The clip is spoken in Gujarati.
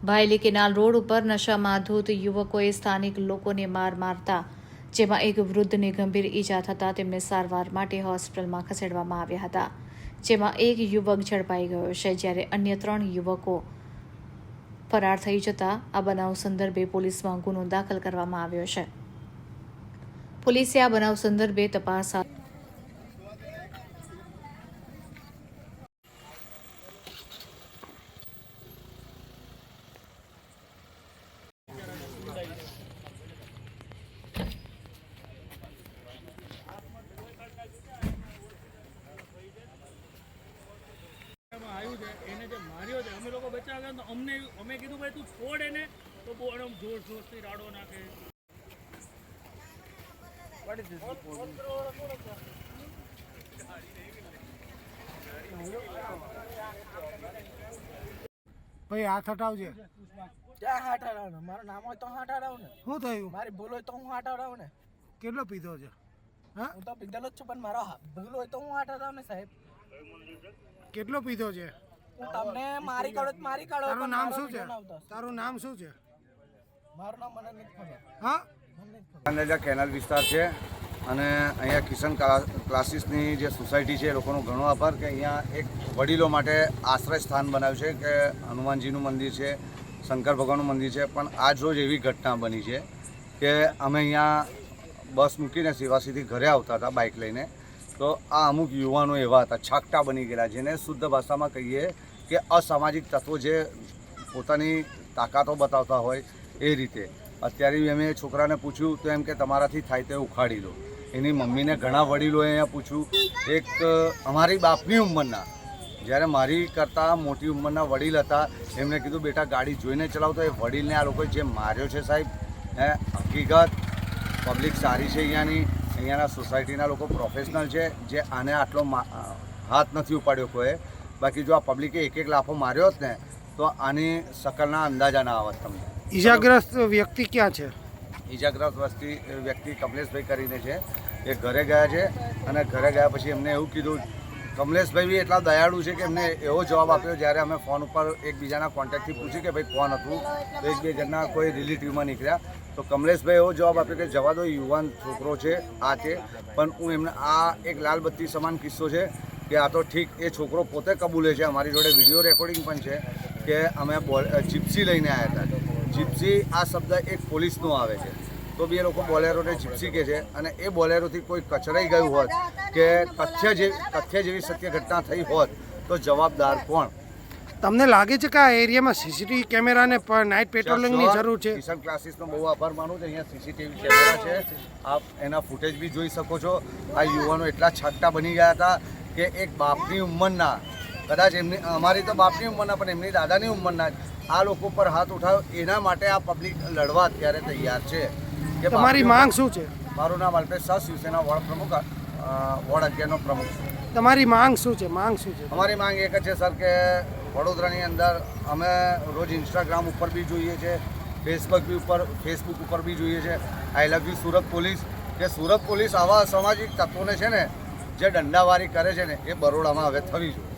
ભાયલી કેનાલ રોડ ઉપર નશામાં ધૂત યુવકોએ સ્થાનિક લોકોને માર મારતા જેમાં એક વૃદ્ધને ગંભીર ઈજા થતાં તેમને સારવાર માટે હોસ્પિટલમાં ખસેડવામાં આવ્યા હતા, જેમાં એક યુવક ઝડપાઈ ગયો છે જ્યારે અન્ય 3 યુવકો ફરાર થઈ જતા આ બનાવ સંદર્ભે પોલીસમાં ગુનો દાખલ કરવામાં આવ્યો છે। પોલીસે આ બનાવ સંદર્ભે તપાસ એને જે માર્યો છે અમે લોકો બચાવ્યા તો અમે કીધું ભાઈ તું છોડ એને તો બહુ જોર જોરથી રાડો નાખે। ભાઈ હાથ હટાવજે। ક્યાં હાથ હટાવવાનો? મારું નામ હોય તો હાથ હટાવ ને। શું થયું? મારી ભૂલ હોય તો હું હાથ હટાવ ને। કેટલો પીધો છે? હા, હું તો પીધેલો જ છું પણ મારો ભૂલ હોય તો હું હાથ હટાવ ને સાહેબ। કેટલો પીધો છે? હું તમને મારી કાઢો તો મારી કાઢો। તારું નામ શું છે? તારું નામ શું છે? મારું નામ મને નથી ખબર। હા, અંદાજા કેનાલ વિસ્તાર છે અને અહીંયા કિશન ક્લાસીસની જે સોસાયટી છે એ લોકોનો ઘણો આભાર કે અહીંયા એક વડીલો માટે આશ્રય સ્થાન બનાવ્યું છે કે હનુમાનજીનું મંદિર છે, શંકર ભગવાનનું મંદિર છે, પણ આજ રોજ એવી ઘટના બની છે કે અમે અહીંયા બસ મૂકીને સેવાસીથી ઘરે આવતા હતા બાઇક લઈને, તો આ અમુક યુવાનો એવા હતા છાકટા બની ગયેલા, જેને શુદ્ધ ભાષામાં કહીએ કે અસામાજિક તત્વો જે પોતાની તાકાતો બતાવતા હોય એ રીતે। અત્યારે અમે છોકરાને પૂછ્યું તો એમ કે તમારાથી થાય તે ઉખાડી લો। એની મમ્મીને ઘણા વડીલોએ અહીંયા પૂછ્યું, એક અમારી બાપની ઉંમરના, જ્યારે મારી કરતાં મોટી ઉંમરના વડીલ હતા, એમને કીધું બેટા ગાડી જોઈને ચલાવતો। એ વડીલને આ લોકોએ જે માર્યો છે સાહેબ, હકીકત પબ્લિક સારી છે અહીંયાના સોસાયટીના લોકો પ્રોફેશનલ છે જે આને આટલો હાથ નથી ઉપાડ્યો કોઈ। બાકી જો આ પબ્લિકે એક લાફો માર્યો હોત ને તો આની શકલના અંદાજા ના આવત તમને। ઈજાગ્રસ્ત વ્યક્તિ ક્યાં છે? ઈજાગ્રસ્ત વ્યક્તિ કમલેશભાઈ કરીને છે, એ ઘરે ગયા છે અને ઘરે ગયા પછી એમને એવું કીધું, કમલેશભાઈ બી એટલા દયાળુ છે કે એમને એવો જવાબ આપ્યો જ્યારે અમે ફોન ઉપર એકબીજાના કોન્ટેક્ટથી પૂછ્યું કે ભાઈ કોણ હતું, તો એક બે જણના કોઈ રિલેટિવમાં નીકળ્યા, તો કમલેશભાઈ એવો જવાબ આપ્યો કે જવા દો, યુવાન છોકરો છે આ છે, પણ હું એમને આ એક લાલ બત્તી સમાન કિસ્સો છે કે આ તો ઠીક એ છોકરો પોતે કબૂલે છે, અમારી જોડે વિડીયો રેકોર્ડિંગ પણ છે કે અમે જીપ્સી લઈને આવ્યા હતા। જીપ્સી આ શબ્દ એક પોલીસનો આવે છે, તો બી એ લોકો બોલેરોને જીપ્સી કહે છે, અને એ બોલેરોથી કોઈ કચરાઈ ગયું હોત કે તથ્ય જેવી સત્ય ઘટના થઈ હોત તો જવાબદાર કોણ? તમને લાગે છે કે આ એરિયામાં સીસીટીવી કેમેરાને નાઇટ પેટ્રોલિંગની જરૂર છે? કિશન ક્લાસીસનો બહુ આભાર માનું છું, અહીંયા સીસીટીવી કેમેરા છે, આપ એના ફૂટેજ બી જોઈ શકો છો। આ યુવાનો એટલા છાકટા બની ગયા હતા કે એક બાપની ઉંમરના, કદાચ એમની અમારી તો બાપની ઉંમરના પણ એમની દાદાની ઉંમરના આ લોકો પર હાથ ઉઠાવ્યો, એના માટે આ પબ્લિક લડવા અત્યારે તૈયાર છે। કે તમારી માંગ શું છે? મારું નામ અલ્પેશ શાહ, શિવસેના વોર્ડ પ્રમુખ, વોર્ડ 11નો પ્રમુખ છું। તમારી માંગ શું છે? અમારી માંગ એક જ છે સર કે વડોદરાની અંદર અમે રોજ ઇન્સ્ટાગ્રામ ઉપર બી જોઈએ છે, ફેસબુક ઉપર બી જોઈએ છે, આઈ લવ યુ સુરત પોલીસ, કે સુરત પોલીસ આવા સામાજિક તત્વોને છે ને જે દંડાવારી કરે છે ને એ બરોડામાં હવે થવી જોઈએ।